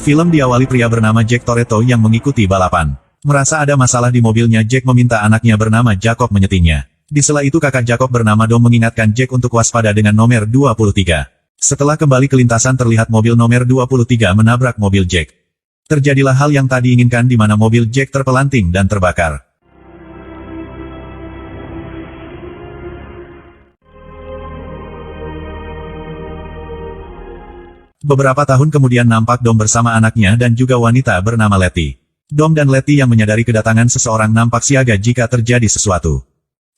Film diawali pria bernama Jack Toretto yang mengikuti balapan. Merasa ada masalah di mobilnya, Jack meminta anaknya bernama Jacob menyetinya. Di sela itu kakak Jacob bernama Dom mengingatkan Jack untuk waspada dengan nomor 23. Setelah kembali ke lintasan terlihat mobil nomor 23 menabrak mobil Jack. Terjadilah hal yang tak diinginkan di mana mobil Jack terpelanting dan terbakar. Beberapa tahun kemudian nampak Dom bersama anaknya dan juga wanita bernama Letty. Dom dan Letty yang menyadari kedatangan seseorang nampak siaga jika terjadi sesuatu.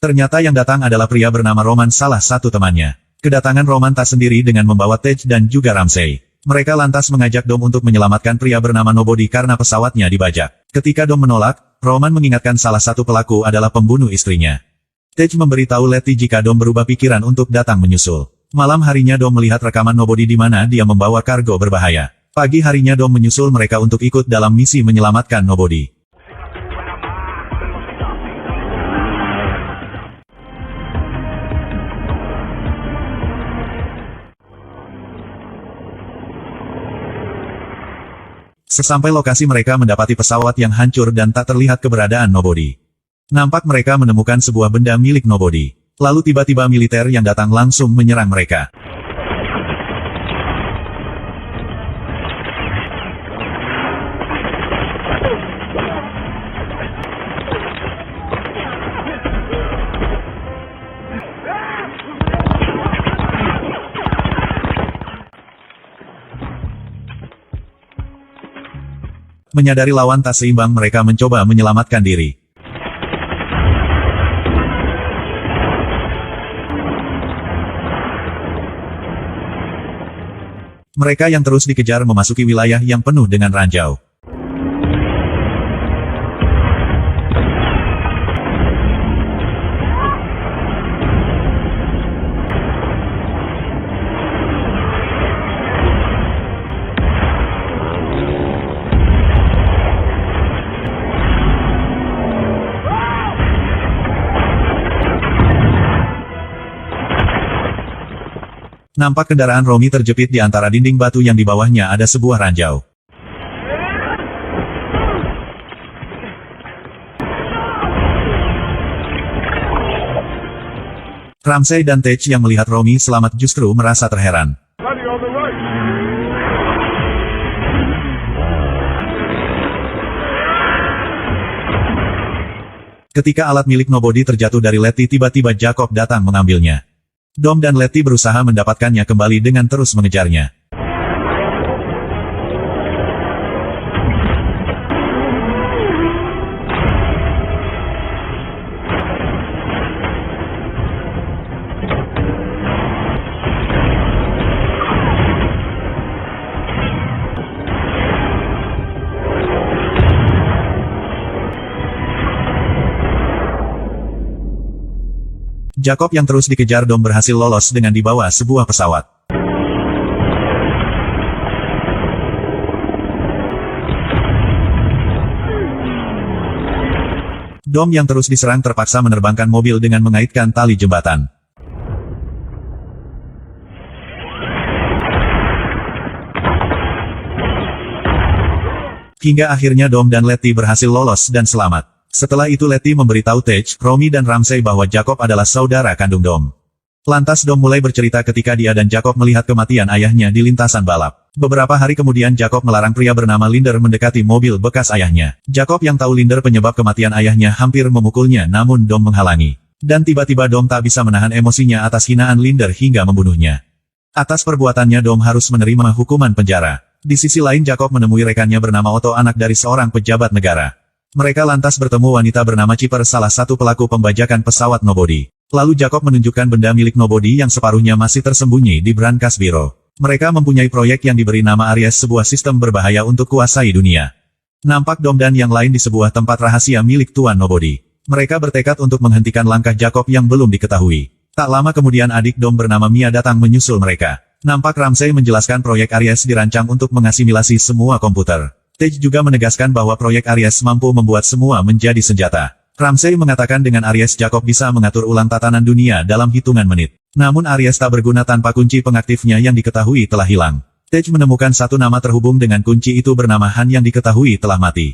Ternyata yang datang adalah pria bernama Roman, salah satu temannya. Kedatangan Roman tak sendiri dengan membawa Tej dan juga Ramsey. Mereka lantas mengajak Dom untuk menyelamatkan pria bernama Nobody karena pesawatnya dibajak. Ketika Dom menolak, Roman mengingatkan salah satu pelaku adalah pembunuh istrinya. Tej memberitahu Letty jika Dom berubah pikiran untuk datang menyusul. Malam harinya Dom melihat rekaman Nobody di mana dia membawa kargo berbahaya. Pagi harinya Dom menyusul mereka untuk ikut dalam misi menyelamatkan Nobody. Sesampai lokasi mereka mendapati pesawat yang hancur dan tak terlihat keberadaan Nobody. Nampak mereka menemukan sebuah benda milik Nobody. Lalu tiba-tiba militer yang datang langsung menyerang mereka. Menyadari lawan tak seimbang, mereka mencoba menyelamatkan diri. Mereka yang terus dikejar memasuki wilayah yang penuh dengan ranjau. Nampak kendaraan Romy terjepit di antara dinding batu yang di bawahnya ada sebuah ranjau. Ramsey dan Tej yang melihat Romy selamat justru merasa terheran. Ketika alat milik Nobody terjatuh dari Letty, tiba-tiba Jacob datang mengambilnya. Dom dan Letty berusaha mendapatkannya kembali dengan terus mengejarnya. Jacob yang terus dikejar Dom berhasil lolos dengan dibawa sebuah pesawat. Dom yang terus diserang terpaksa menerbangkan mobil dengan mengaitkan tali jembatan. Hingga akhirnya Dom dan Letty berhasil lolos dan selamat. Setelah itu Letty memberitahu Tej, Romy dan Ramsey bahwa Jacob adalah saudara kandung Dom. Lantas Dom mulai bercerita ketika dia dan Jacob melihat kematian ayahnya di lintasan balap. Beberapa hari kemudian Jacob melarang pria bernama Linder mendekati mobil bekas ayahnya. Jacob yang tahu Linder penyebab kematian ayahnya hampir memukulnya, namun Dom menghalangi. Dan tiba-tiba Dom tak bisa menahan emosinya atas hinaan Linder hingga membunuhnya. Atas perbuatannya Dom harus menerima hukuman penjara. Di sisi lain Jacob menemui rekannya bernama Otto, anak dari seorang pejabat negara. Mereka lantas bertemu wanita bernama Chipper, salah satu pelaku pembajakan pesawat Nobody. Lalu Jacob menunjukkan benda milik Nobody yang separuhnya masih tersembunyi di brankas biro. Mereka mempunyai proyek yang diberi nama Aries, sebuah sistem berbahaya untuk kuasai dunia. Nampak Dom dan yang lain di sebuah tempat rahasia milik Tuan Nobody. Mereka bertekad untuk menghentikan langkah Jacob yang belum diketahui. Tak lama kemudian adik Dom bernama Mia datang menyusul mereka. Nampak Ramsey menjelaskan proyek Aries dirancang untuk mengasimilasi semua komputer. Tej juga menegaskan bahwa proyek Aries mampu membuat semua menjadi senjata. Ramsey mengatakan dengan Aries Jacob bisa mengatur ulang tatanan dunia dalam hitungan menit. Namun Aries tak berguna tanpa kunci pengaktifnya yang diketahui telah hilang. Tej menemukan satu nama terhubung dengan kunci itu bernama Han yang diketahui telah mati.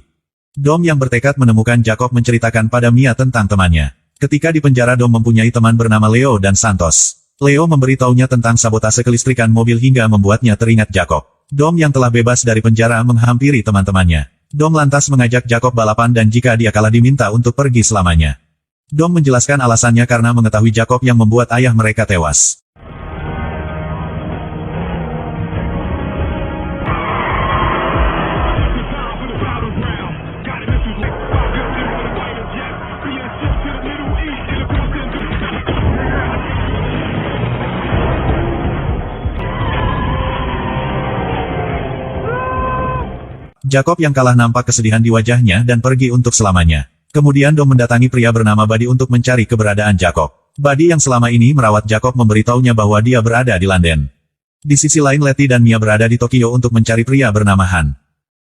Dom yang bertekad menemukan Jacob menceritakan pada Mia tentang temannya. Ketika di penjara Dom mempunyai teman bernama Leo dan Santos. Leo memberitahunya tentang sabotase kelistrikan mobil hingga membuatnya teringat Jacob. Dom yang telah bebas dari penjara menghampiri teman-temannya. Dom lantas mengajak Jacob balapan dan jika dia kalah diminta untuk pergi selamanya. Dom menjelaskan alasannya karena mengetahui Jacob yang membuat ayah mereka tewas. Jacob yang kalah nampak kesedihan di wajahnya dan pergi untuk selamanya. Kemudian Dom mendatangi pria bernama Buddy untuk mencari keberadaan Jacob. Buddy yang selama ini merawat Jacob memberitahunya bahwa dia berada di London. Di sisi lain Letty dan Mia berada di Tokyo untuk mencari pria bernama Han.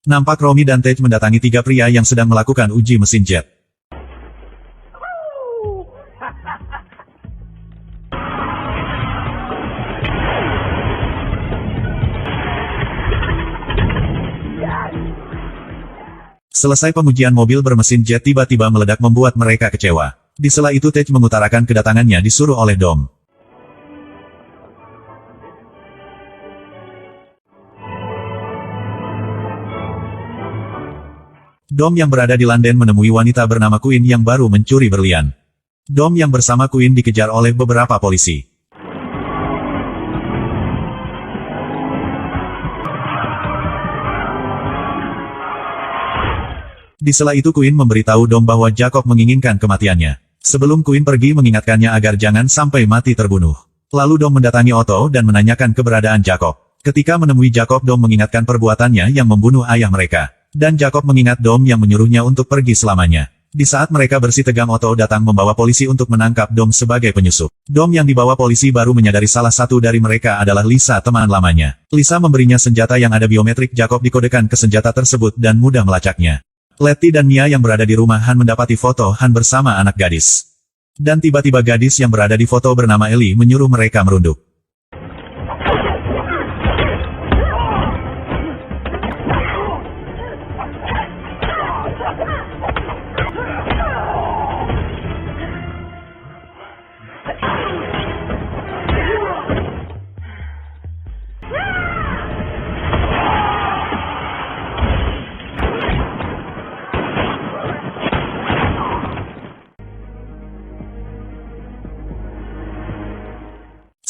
Nampak Romy dan Tej mendatangi tiga pria yang sedang melakukan uji mesin jet. Selesai pengujian mobil bermesin jet tiba-tiba meledak membuat mereka kecewa. Di sela itu Tej mengutarakan kedatangannya disuruh oleh Dom. Dom yang berada di London menemui wanita bernama Queen yang baru mencuri berlian. Dom yang bersama Queen dikejar oleh beberapa polisi. Di sela itu Queen memberitahu Dom bahwa Jacob menginginkan kematiannya. Sebelum Queen pergi mengingatkannya agar jangan sampai mati terbunuh. Lalu Dom mendatangi Otto dan menanyakan keberadaan Jacob. Ketika menemui Jacob Dom mengingatkan perbuatannya yang membunuh ayah mereka. Dan Jacob mengingat Dom yang menyuruhnya untuk pergi selamanya. Di saat mereka bersih tegang Otto datang membawa polisi untuk menangkap Dom sebagai penyusup. Dom yang dibawa polisi baru menyadari salah satu dari mereka adalah Lisa teman lamanya. Lisa memberinya senjata yang ada biometrik Jacob dikodekan ke senjata tersebut dan mudah melacaknya. Letty dan Mia yang berada di rumah Han mendapati foto Han bersama anak gadis. Dan tiba-tiba gadis yang berada di foto bernama Ellie menyuruh mereka merunduk.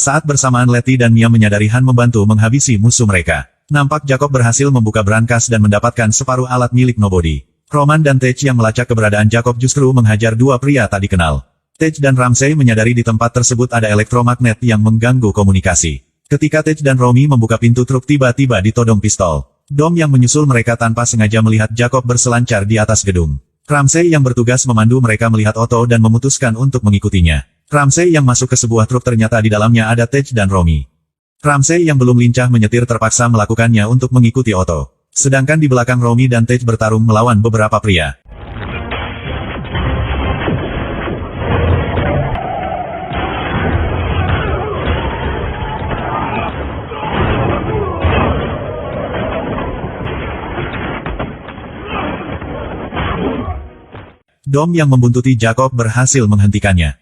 Saat bersamaan Letty dan Mia menyadari Han membantu menghabisi musuh mereka. Nampak Jacob berhasil membuka brankas dan mendapatkan separuh alat milik Nobody. Roman dan Tej yang melacak keberadaan Jacob justru menghajar dua pria tak dikenal. Tej dan Ramsey menyadari di tempat tersebut ada elektromagnet yang mengganggu komunikasi. Ketika Tej dan Romy membuka pintu truk tiba-tiba ditodong pistol. Dom yang menyusul mereka tanpa sengaja melihat Jacob berselancar di atas gedung. Ramsey yang bertugas memandu mereka melihat Otto dan memutuskan untuk mengikutinya. Ramsey yang masuk ke sebuah truk ternyata di dalamnya ada Tej dan Romy. Ramsey yang belum lincah menyetir terpaksa melakukannya untuk mengikuti Otto. Sedangkan di belakang Romy dan Tej bertarung melawan beberapa pria. Dom yang membuntuti Jacob berhasil menghentikannya.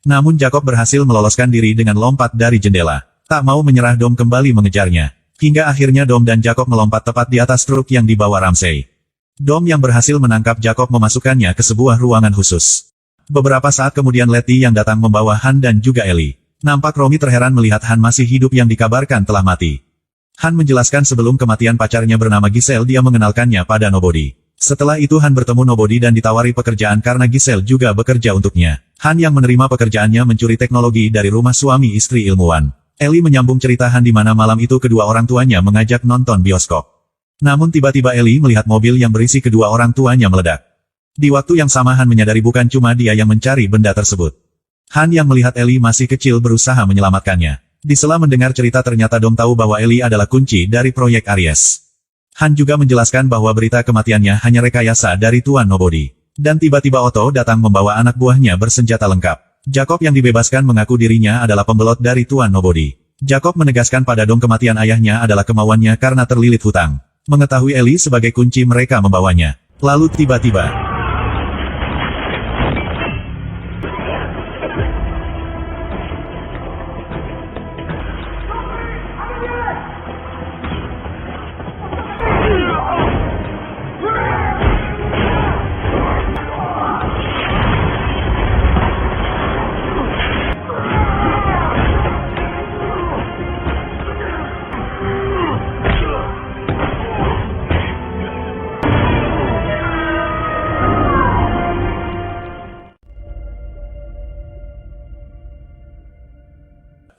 Namun Jacob berhasil meloloskan diri dengan lompat dari jendela. Tak mau menyerah Dom kembali mengejarnya. Hingga akhirnya Dom dan Jacob melompat tepat di atas truk yang dibawa Ramsey. Dom yang berhasil menangkap Jacob memasukkannya ke sebuah ruangan khusus. Beberapa saat kemudian Letty yang datang membawa Han dan juga Ellie. Nampak Romy terheran melihat Han masih hidup yang dikabarkan telah mati. Han menjelaskan sebelum kematian pacarnya bernama Giselle dia mengenalkannya pada Nobody. Setelah itu Han bertemu Nobody dan ditawari pekerjaan karena Giselle juga bekerja untuknya. Han yang menerima pekerjaannya mencuri teknologi dari rumah suami istri ilmuwan. Ellie menyambung cerita Han di mana malam itu kedua orang tuanya mengajak nonton bioskop. Namun tiba-tiba Ellie melihat mobil yang berisi kedua orang tuanya meledak. Di waktu yang sama Han menyadari bukan cuma dia yang mencari benda tersebut. Han yang melihat Ellie masih kecil berusaha menyelamatkannya. Di sela mendengar cerita ternyata Dom tahu bahwa Ellie adalah kunci dari proyek Aries. Han juga menjelaskan bahwa berita kematiannya hanya rekayasa dari Tuan Nobody. Dan tiba-tiba Otto datang membawa anak buahnya bersenjata lengkap. Jacob yang dibebaskan mengaku dirinya adalah pembelot dari Tuan Nobody. Jacob menegaskan pada Dom kematian ayahnya adalah kemauannya karena terlilit hutang. Mengetahui Ellie sebagai kunci mereka membawanya. Lalu tiba-tiba,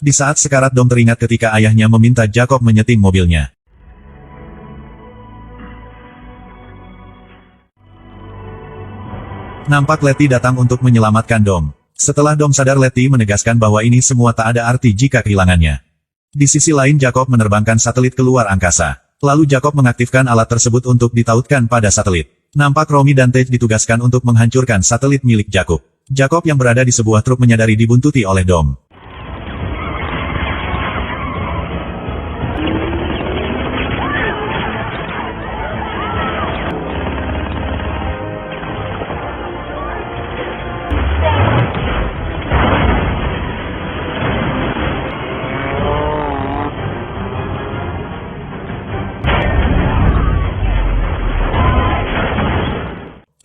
di saat sekarat Dom teringat ketika ayahnya meminta Jacob menyeting mobilnya. Nampak Letty datang untuk menyelamatkan Dom. Setelah Dom sadar, Letty menegaskan bahwa ini semua tak ada arti jika kehilangannya. Di sisi lain Jacob menerbangkan satelit keluar angkasa. Lalu Jacob mengaktifkan alat tersebut untuk ditautkan pada satelit. Nampak Romy dan Tej ditugaskan untuk menghancurkan satelit milik Jacob. Jacob yang berada di sebuah truk menyadari dibuntuti oleh Dom.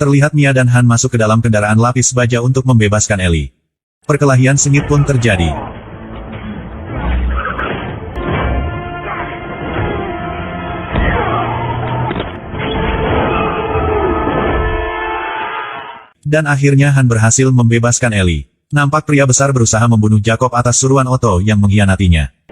Terlihat Mia dan Han masuk ke dalam kendaraan lapis baja untuk membebaskan Ellie. Perkelahian sengit pun terjadi. Dan akhirnya Han berhasil membebaskan Ellie. Nampak pria besar berusaha membunuh Jacob atas suruhan Otto yang mengkhianatinya.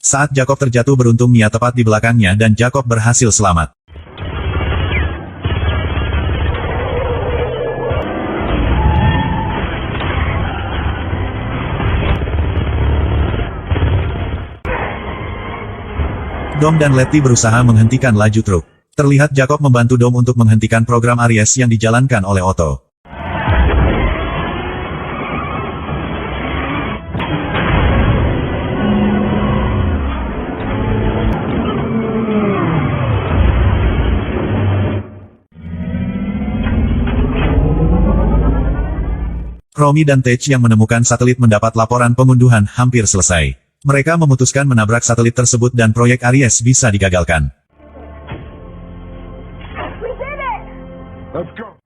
Saat Jacob terjatuh beruntung Mia tepat di belakangnya dan Jacob berhasil selamat. Dom dan Letty berusaha menghentikan laju truk. Terlihat Jacob membantu Dom untuk menghentikan program Aries yang dijalankan oleh Otto. Romy dan Tej yang menemukan satelit mendapat laporan pengunduhan hampir selesai. Mereka memutuskan menabrak satelit tersebut dan proyek Aries bisa digagalkan. We did it! Let's go!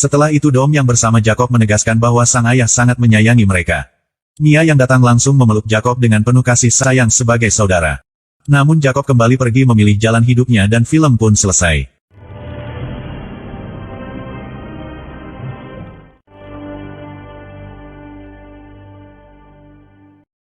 Setelah itu Dom yang bersama Jacob menegaskan bahwa sang ayah sangat menyayangi mereka. Mia yang datang langsung memeluk Jacob dengan penuh kasih sayang sebagai saudara. Namun Jacob kembali pergi memilih jalan hidupnya dan film pun selesai.